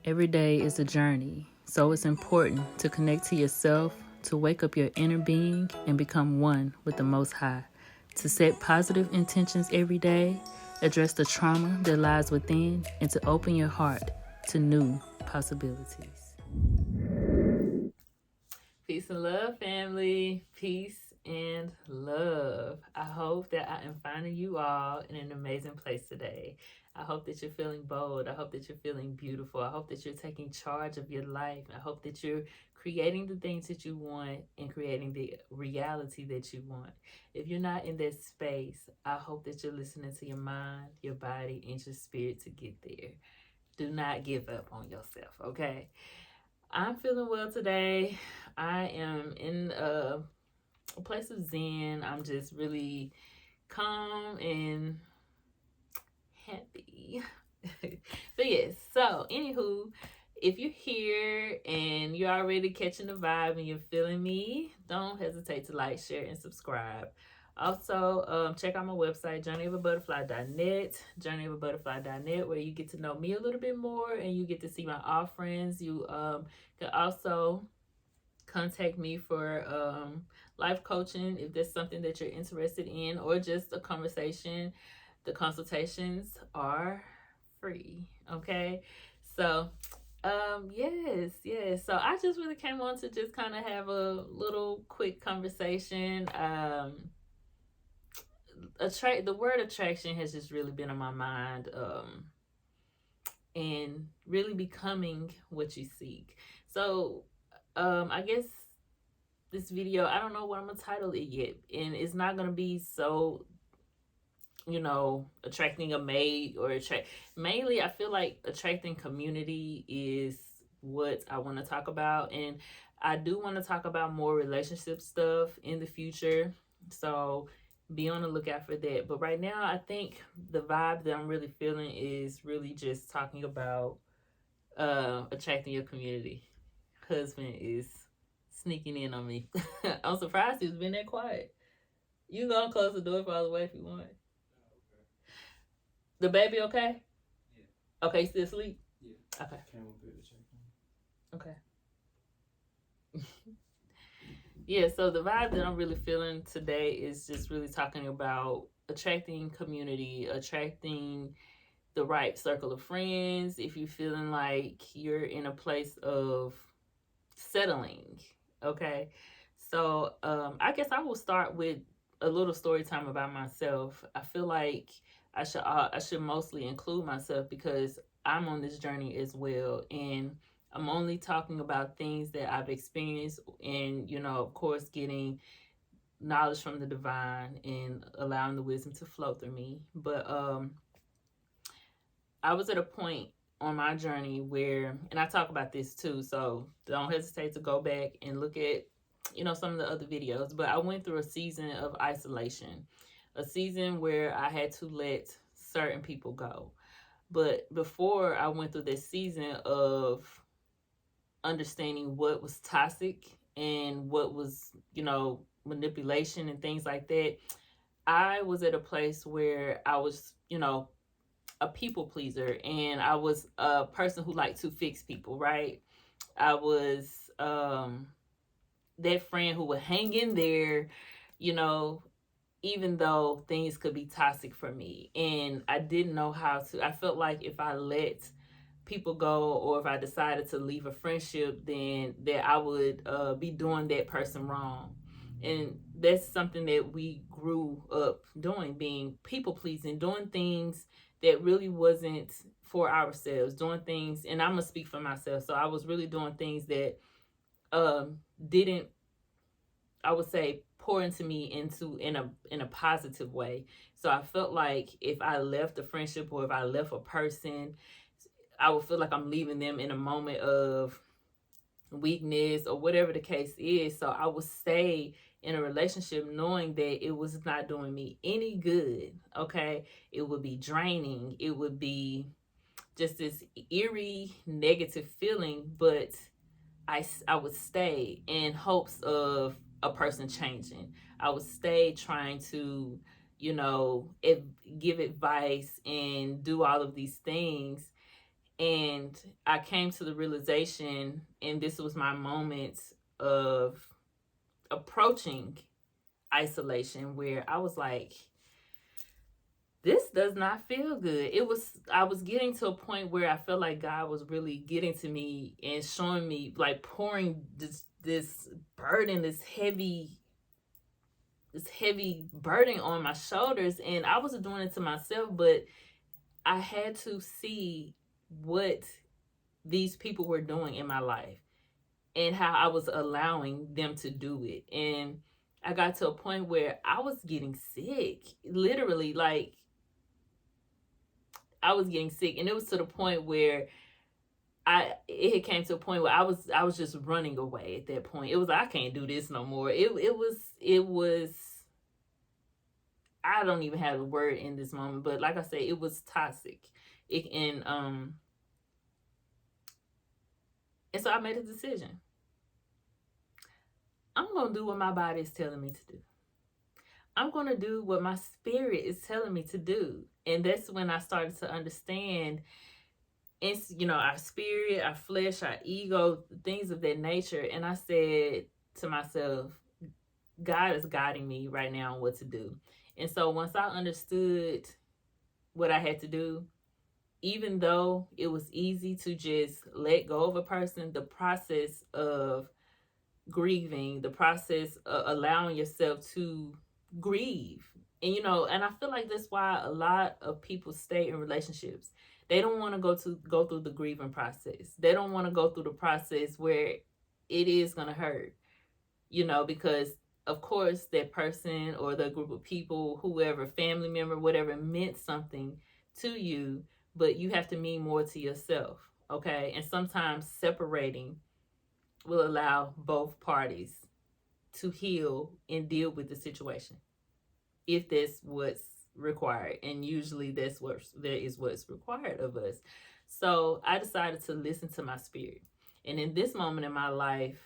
Every day is a journey, so it's important to connect to yourself, to wake up your inner being and become one with the Most High, to set positive intentions every day, address the trauma that lies within, and to open your heart to new possibilities. Peace and love, family. Peace and love. I hope that I am finding you all in an amazing place today. I hope that you're feeling bold. I hope that you're feeling beautiful. I hope that you're taking charge of your life. I hope that you're creating the things that you want and creating the reality that you want. If you're not in that space, I hope that you're listening to your mind, your body, and your spirit to get there. Do not give up on yourself, okay? I'm feeling well today. I am in a place of zen. I'm just really calm and happy. But yes, so anywho, if you're here and you're already catching the vibe and you're feeling me, don't hesitate to like, share, and subscribe. Also, check out my website, journeyofaButterfly.net, journeyofaButterfly.net, where you get to know me a little bit more and you get to see my offerings. You can also contact me for life coaching if there's something that you're interested in, or just a conversation. The consultations are free. Okay, so yes. So I just really came on to just kind of have a little quick conversation. The word attraction has just really been on my mind, and really becoming what you seek. So I guess this video, I don't know what I'm gonna title it yet, and it's not gonna be so, attracting a mate or attract. Mainly, I feel like attracting community is what I want to talk about, and I do want to talk about more relationship stuff in the future. So be on the lookout for that. But right now, I think the vibe that I'm really feeling is really just talking about attracting your community. Husband is sneaking in on me. I'm surprised he's been that quiet. You gonna close the door for all the way if you want. The baby okay? Yeah. Okay, still asleep? Yeah. Okay. Okay. Yeah, so the vibe that I'm really feeling today is just really talking about attracting community, attracting the right circle of friends. If you're feeling like you're in a place of settling, okay? So I guess I will start with a little story time about myself. I feel like I should mostly include myself because I'm on this journey as well, and I'm only talking about things that I've experienced, and of course, getting knowledge from the divine and allowing the wisdom to flow through me. But I was at a point on my journey where, and I talk about this too, so don't hesitate to go back and look at some of the other videos. But I went through a season of isolation, a season where I had to let certain people go. But before I went through this season of understanding what was toxic and what was manipulation and things like that, I was at a place where I was a people pleaser, and I was a person who liked to fix people, right? I was that friend who would hang in there, even though things could be toxic for me. And I didn't know how to. I felt like if I let people go, or if I decided to leave a friendship, then that I would be doing that person wrong. And that's something that we grew up doing, being people pleasing, doing things that really wasn't for ourselves, doing things, and I'm gonna speak for myself. So I was really doing things that didn't, I would say, pour into me in a positive way. So I felt like if I left a friendship or if I left a person, I would feel like I'm leaving them in a moment of weakness or whatever the case is. So I would stay in a relationship knowing that it was not doing me any good. Okay, it would be draining. It would be just this eerie negative feeling, but I would stay in hopes of a person changing. I would stay trying to give advice and do all of these things, And I came to the realization, and this was my moment of approaching isolation, where I was like, this does not feel good. I was getting to a point where I felt like God was really getting to me and showing me, like, pouring this burden, this heavy burden on my shoulders, and I wasn't doing it to myself, but I had to see what these people were doing in my life and how I was allowing them to do it. And I got to a point where I was getting sick, literally, like, I was getting sick, and it was to the point where it came to a point where I was just running away at that point. It was, I can't do this no more. It was I don't even have a word in this moment, but like I said, it was toxic. And so I made a decision. I'm going to do what my body is telling me to do. I'm going to do what my spirit is telling me to do. And that's when I started to understand, it's, our spirit, our flesh, our ego, things of that nature. And I said to myself, God is guiding me right now on what to do. And so once I understood what I had to do, even though it was easy to just let go of a person, the process of grieving, the process of allowing yourself to grieve. And I feel like that's why a lot of people stay in relationships. They don't want to go through the grieving process. They don't want to go through the process where it is going to hurt, because of course that person or the group of people, whoever, family member, whatever, meant something to you, but you have to mean more to yourself. Okay. And sometimes separating will allow both parties to heal and deal with the situation, if that's what's required. And usually that is what's required of us. So I decided to listen to my spirit. And in this moment in my life,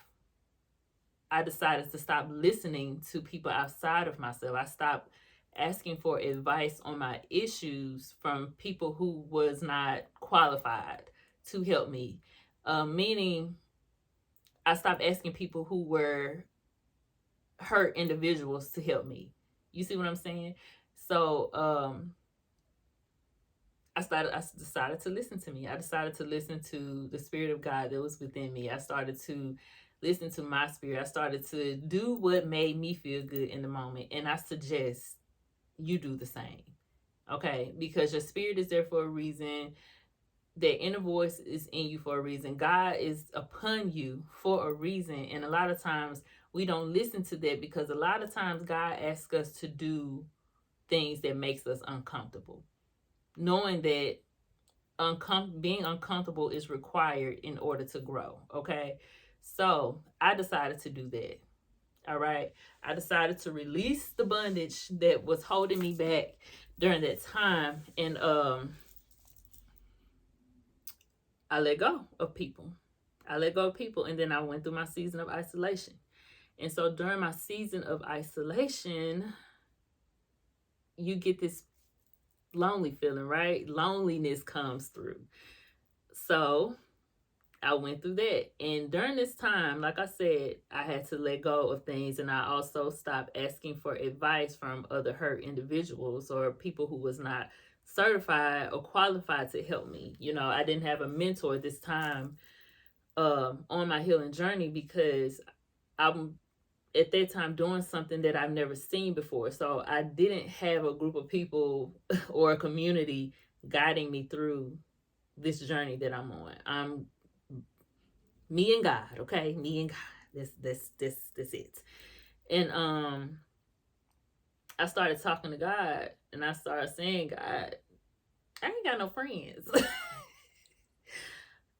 I decided to stop listening to people outside of myself. I stopped asking for advice on my issues from people who was not qualified to help me. Meaning, I stopped asking people who were hurt individuals to help me. You see what I'm saying? So I decided to listen to me. I decided to listen to the Spirit of God that was within me. I started to listen to my spirit. I started to do what made me feel good in the moment. And I suggest you do the same. Okay? Because your spirit is there for a reason. That inner voice is in you for a reason. God is upon you for a reason. And a lot of times we don't listen to that, because a lot of times God asks us to do things that makes us uncomfortable, knowing that being uncomfortable is required in order to grow. Okay. So I decided to do that. All right. I decided to release the bondage that was holding me back during that time. And I let go of people. And then I went through my season of isolation. And so during my season of isolation, you get this lonely feeling, right? Loneliness comes through. So I went through that. And during this time, like I said, I had to let go of things. And I also stopped asking for advice from other hurt individuals or people who was not certified or qualified to help me. I didn't have a mentor at this time on my healing journey, because I'm at that time doing something that I've never seen before. So I didn't have a group of people or a community guiding me through this journey that I'm on. I'm me and God, okay? Me and God. That's it. And I started talking to God, and I started saying, God, I ain't got no friends.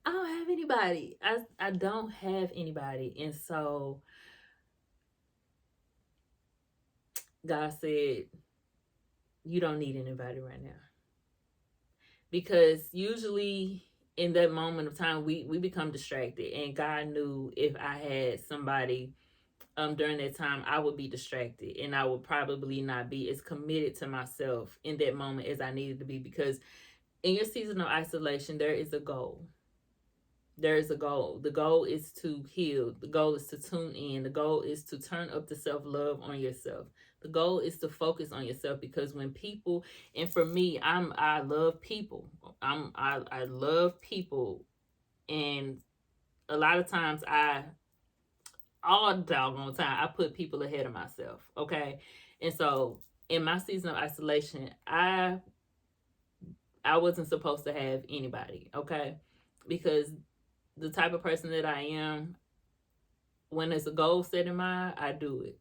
I don't have anybody. I don't have anybody. And so God said, you don't need anybody right now. Because usually in that moment of time, we become distracted. And God knew if I had somebody during that time, I would be distracted. And I would probably not be as committed to myself in that moment as I needed to be. Because In your season of isolation, there is a goal. There is a goal. The goal is to heal. The goal is to tune in. The goal is to turn up the self-love on yourself. The goal is to focus on yourself, because when people, and for me, I love people. I love people, and a lot of times all doggone time I put people ahead of myself. Okay. And so in my season of isolation, I wasn't supposed to have anybody, okay? Because the type of person that I am, when there's a goal set in mind, I do it.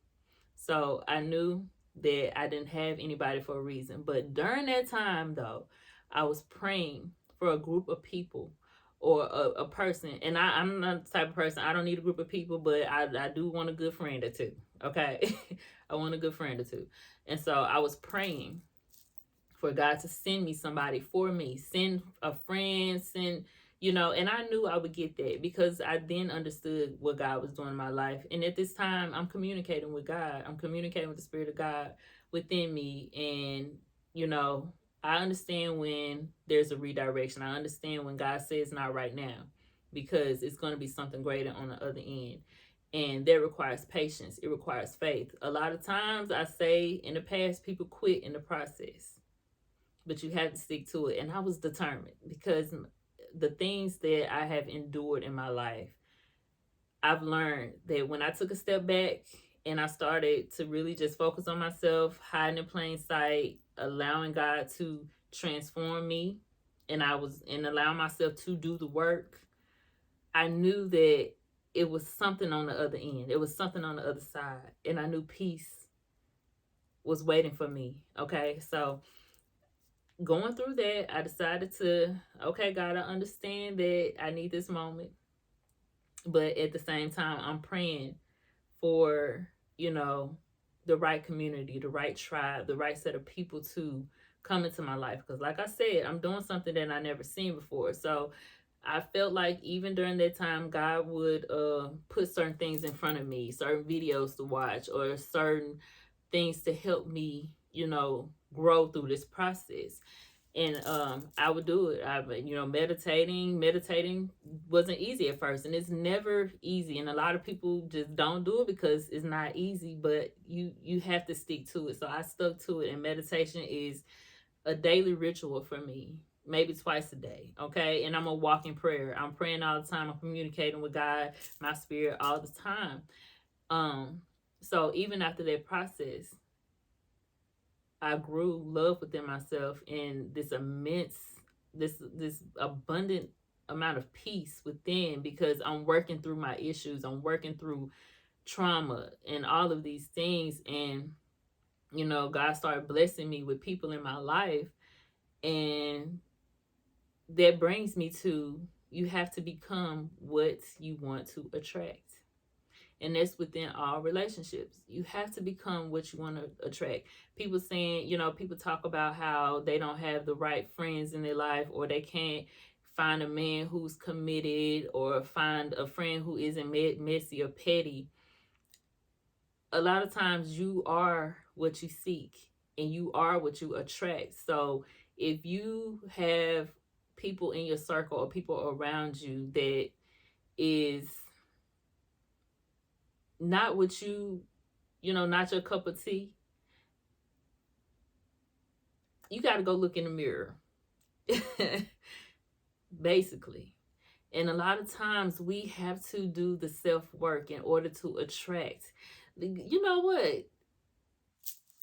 So I knew that I didn't have anybody for a reason. But during that time, though, I was praying for a group of people or a person. And I'm not the type of person, I don't need a group of people, but I do want a good friend or two. Okay. I want a good friend or two. And so I was praying for God to send me somebody for me, send a friend, and I knew I would get that, because I then understood what God was doing in my life. And at this time, I'm communicating with God. I'm communicating with the Spirit of God within me. And, I understand when there's a redirection. I understand when God says not right now, because it's going to be something greater on the other end. And that requires patience. It requires faith. A lot of times I say in the past, people quit in the process, but you have to stick to it. And I was determined, because the things that I have endured in my life, I've learned that when I took a step back and I started to really just focus on myself, hiding in plain sight, allowing God to transform me, and allowing myself to do the work, I knew that it was something on the other end. It was something on the other side. And I knew peace was waiting for me. Okay. So going through that, I decided to, okay, God, I understand that I need this moment. But at the same time, I'm praying for, the right community, the right tribe, the right set of people to come into my life. Because like I said, I'm doing something that I never seen before. So I felt like even during that time, God would put certain things in front of me, certain videos to watch, or certain things to help me, grow through this process. And I would do it. Meditating wasn't easy at first, and it's never easy. And a lot of people just don't do it because it's not easy. But you have to stick to it. So I stuck to it, and meditation is a daily ritual for me, maybe twice a day. Okay, and I'm a walking prayer. I'm praying all the time. I'm communicating with God, my spirit, all the time. So even after that process, I grew love within myself, and this abundant amount of peace within, because I'm working through my issues. I'm working through trauma and all of these things. And, God started blessing me with people in my life. And that brings me to, you have to become what you want to attract. And that's within all relationships. You have to become what you want to attract. People saying, people talk about how they don't have the right friends in their life, or they can't find a man who's committed, or find a friend who isn't messy or petty. A lot of times you are what you seek, and you are what you attract. So if you have people in your circle or people around you that is not what not your cup of tea, you got to go look in the mirror. Basically. And a lot of times we have to do the self-work in order to attract. You know what?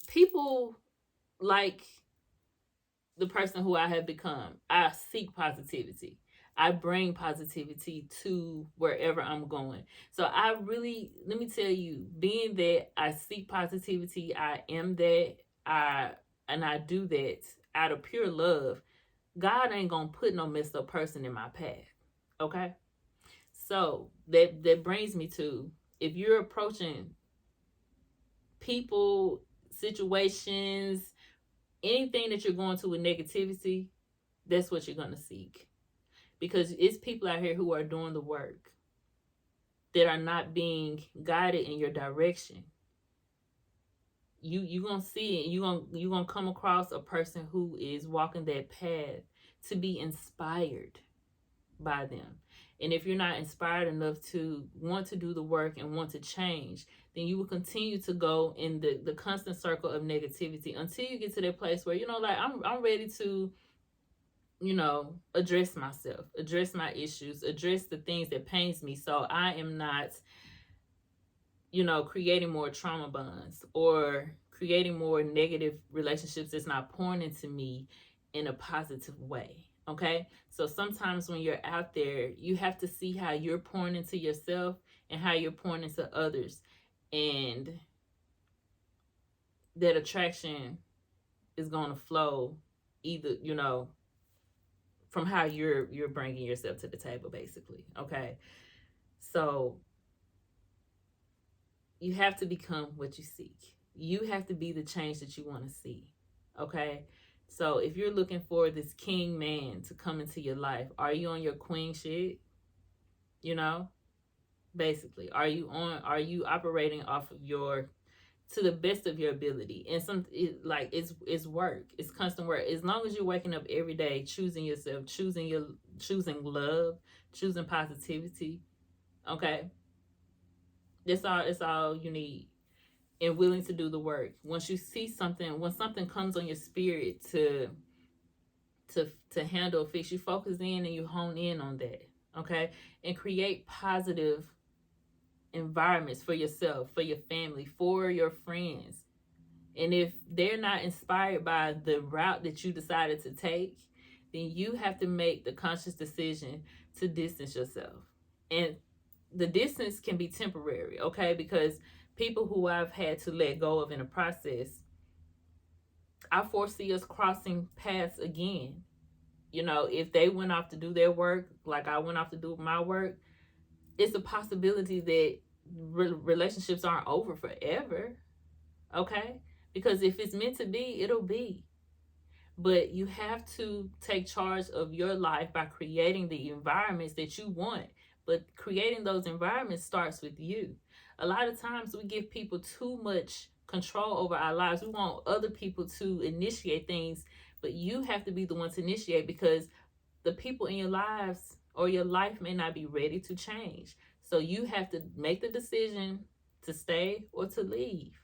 People like the person who I have become. I seek positivity. I bring positivity to wherever I'm going. So I really, let me tell you, being that I seek positivity, I am that, and I do that out of pure love. God ain't gonna put no messed up person in my path. Okay? So that brings me to, if you're approaching people, situations, anything that you're going to with negativity, that's what you're gonna seek. Because it's people out here who are doing the work, that are not being guided in your direction. You gonna see it. You gonna come across a person who is walking that path to be inspired by them. And if you're not inspired enough to want to do the work and want to change, then you will continue to go in the constant circle of negativity until you get to that place where, like, I'm ready to, address myself, address my issues, address the things that pains me. So I am not, creating more trauma bonds or creating more negative relationships that's not pouring into me in a positive way. Okay. So sometimes when you're out there, you have to see how you're pouring into yourself and how you're pouring into others. And that attraction is going to flow either, from how you're bringing yourself to the table, basically. Okay. So you have to become what you seek. You have to be the change that you want to see. Okay. So if you're looking for this king man to come into your life, are you on your queen shit? Basically, are you operating off of to the best of your ability? And it's work. It's constant work. As long as you're waking up every day, choosing yourself, choosing love, choosing positivity. Okay. It's all you need. And willing to do the work. Once you see something, when something comes on your spirit to handle, fix, you focus in and you hone in on that. Okay. And create positive environments for yourself, for your family, for your friends. And if they're not inspired by the route that you decided to take, then you have to make the conscious decision to distance yourself. And the distance can be temporary, okay? Because people who I've had to let go of in the process, I foresee us crossing paths again. If they went off to do their work, like I went off to do my work, it's a possibility that relationships aren't over forever, okay? Because if it's meant to be, it'll be. But you have to take charge of your life by creating the environments that you want. But creating those environments starts with you. A lot of times we give people too much control over our lives. We want other people to initiate things, but you have to be the one to initiate, because the people in your lives or your life may not be ready to change. So you have to make the decision to stay or to leave.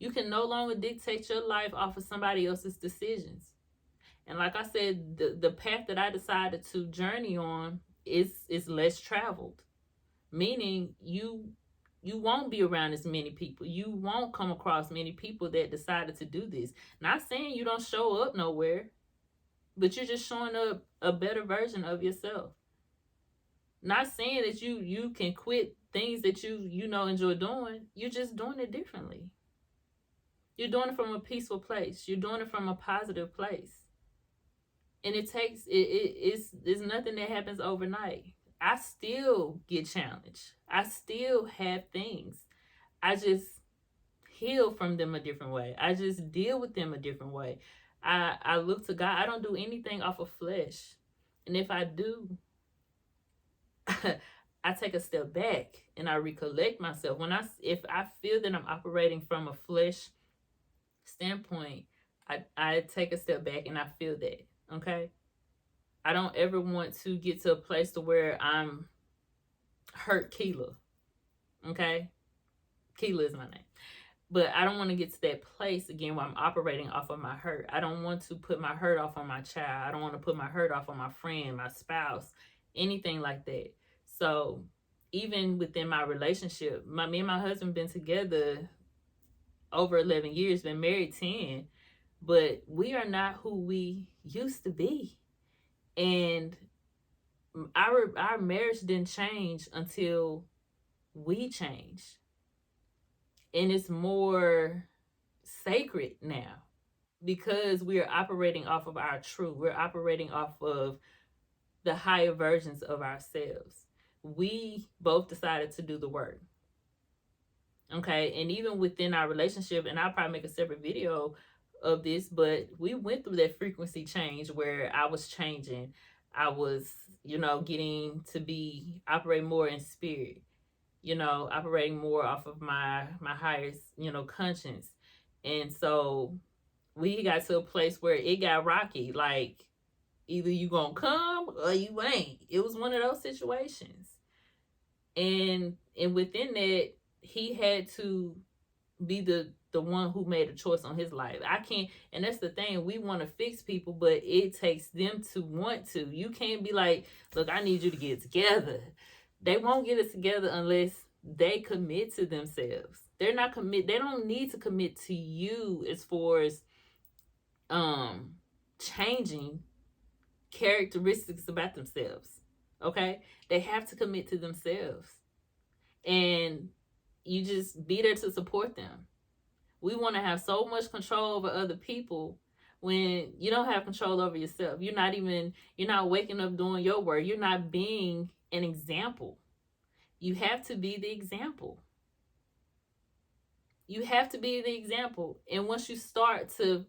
You can no longer dictate your life off of somebody else's decisions. And like I said, the path that I decided to journey on is less traveled. Meaning you won't be around as many people. You won't come across many people that decided to do this. Not saying you don't show up nowhere, but you're just showing up a better version of yourself. Not saying that you can quit things that you enjoy doing. You're just doing it differently. You're doing it from a peaceful place. You're doing it from a positive place. And it's nothing that happens overnight. I still get challenged. I still have things. I just heal from them a different way. I just deal with them a different way. I look to God. I don't do anything off of flesh. And if I do, I take a step back and I recollect myself. If I feel that I'm operating from a flesh standpoint, I take a step back and I feel that. Okay. I don't ever want to get to a place to where I'm hurt Keela. Okay. Keela is my name. But I don't want to get to that place again where I'm operating off of my hurt. I don't want to put my hurt off on my child. I don't want to put my hurt off on my friend, my spouse, anything like that. So even within my relationship, me and my husband been together over 11 years, been married 10, but we are not who we used to be. And our marriage didn't change until we changed. And it's more sacred now because we are operating off of our truth. We're operating off of the higher versions of ourselves. We both decided to do the work. Okay. And even within our relationship, and I'll probably make a separate video of this, but we went through that frequency change where I was changing. I was, getting to be operating more in spirit, operating more off of my highest, conscience. And so we got to a place where it got rocky. Like, either you gonna come or you ain't. It was one of those situations. And within that, he had to be the one who made a choice on his life. I can't, and that's the thing, we want to fix people, but it takes them to want to. You can't be like, look, I need you to get it together. They won't get it together unless they commit to themselves. They're not commit, they don't need to commit to you as far as changing characteristics about themselves. Okay? They have to commit to themselves. And you just be there to support them. We want to have so much control over other people when you don't have control over yourself. You're not waking up doing your work. You're not being an example. You have to be the example. You have to be the example. And once you start to,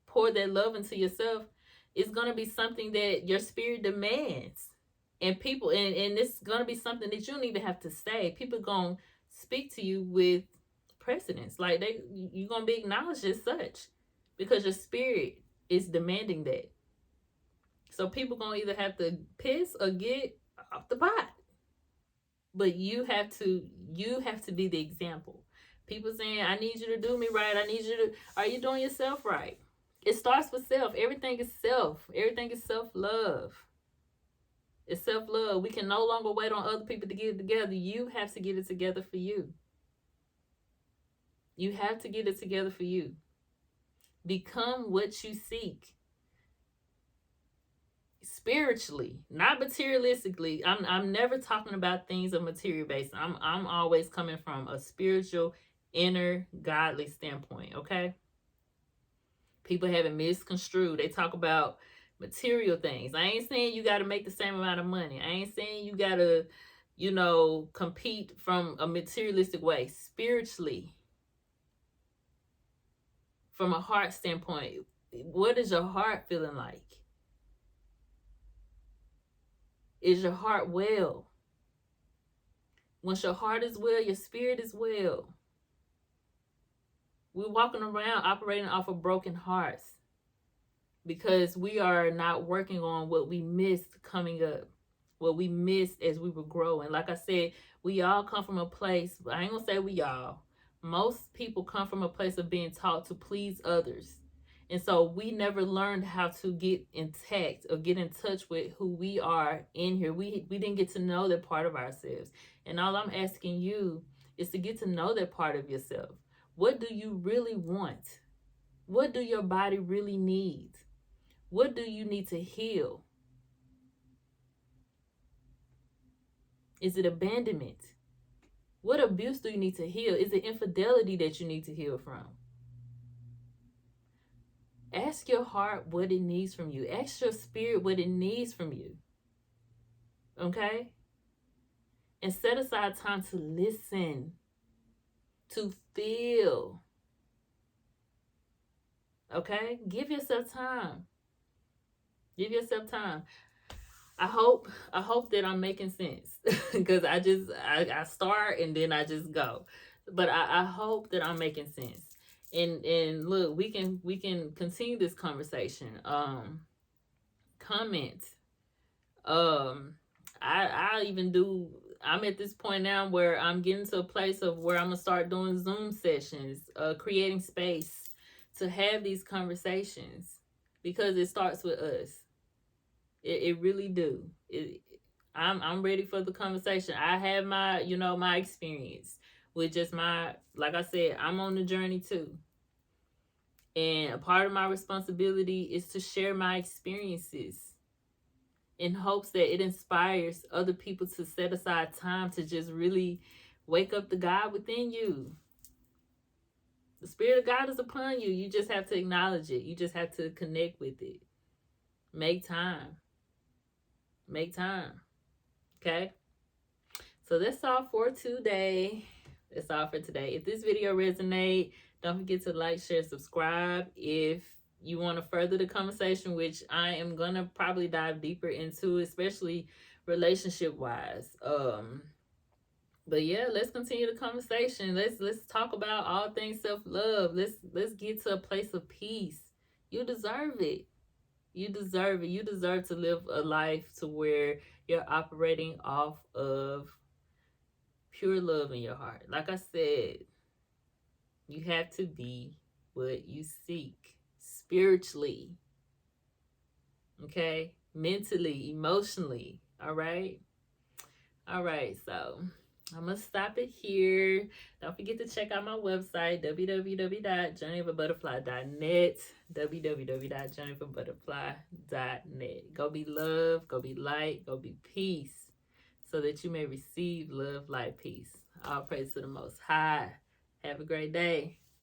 pour that love into yourself, it's going to be something that your spirit demands. And people, and it's going to be something that you don't even have to say. People going to speak to you with precedence. Like, you're going to be acknowledged as such because your spirit is demanding that. So people going to either have to piss or get off the pot. But you have to be the example. People saying, I need you to do me right. Are you doing yourself right? It starts with self. Everything is self. Everything is self-love. It's self-love. We can no longer wait on other people to get it together. You have to get it together for you. You have to get it together for you. Become what you seek. Spiritually, not materialistically. I'm never talking about things of material based. I'm always coming from a spiritual, inner, godly standpoint, okay? People have it misconstrued. They talk about material things. I ain't saying you got to make the same amount of money. I ain't saying you got to, compete from a materialistic way. Spiritually, from a heart standpoint, what is your heart feeling like? Is your heart well? Once your heart is well, your spirit is well. We're walking around operating off of broken hearts because we are not working on what we missed coming up, what we missed as we were growing. Like I said, we all come from a place, I ain't gonna say we all, most people come from a place of being taught to please others. And so we never learned how to get intact or get in touch with who we are in here. We didn't get to know that part of ourselves. And all I'm asking you is to get to know that part of yourself. What do you really want? What do your body really need? What do you need to heal? Is it abandonment? What abuse do you need to heal? Is it infidelity that you need to heal from? Ask your heart what it needs from you. Ask your spirit what it needs from you. Okay? And set aside time to listen, to feel. Okay? Give yourself time. Give yourself time. I hope that I'm making sense because I start and then I just go. But I hope that I'm making sense. And look, we can continue this conversation. Comment. I even do. I'm at this point now where I'm getting to a place of where I'm gonna start doing Zoom sessions, creating space to have these conversations because it starts with us. It really do. I'm ready for the conversation. I have my my experience with just like I said, I'm on the journey too. And a part of my responsibility is to share my experiences in hopes that it inspires other people to set aside time to just really wake up the God within you. The Spirit of God is upon you. You just have to acknowledge it. You just have to connect with it. Make time. Make time. Okay? So that's all for today. That's all for today. If this video resonates, don't forget to like, share, subscribe. If you want to further the conversation, which I am going to probably dive deeper into, especially relationship-wise. But yeah, let's continue the conversation. Let's talk about all things self-love. Let's get to a place of peace. You deserve it. You deserve it. You deserve to live a life to where you're operating off of pure love in your heart. Like I said, you have to be what you seek spiritually, okay? Mentally, emotionally, all right? All right, so I'm gonna stop it here. Don't forget to check out my website, www.journeyofaButterfly.net, www.journeyofaButterfly.net. Go be love, go be light, go be peace, so that you may receive love, light, peace. All praise to the Most High. Have a great day.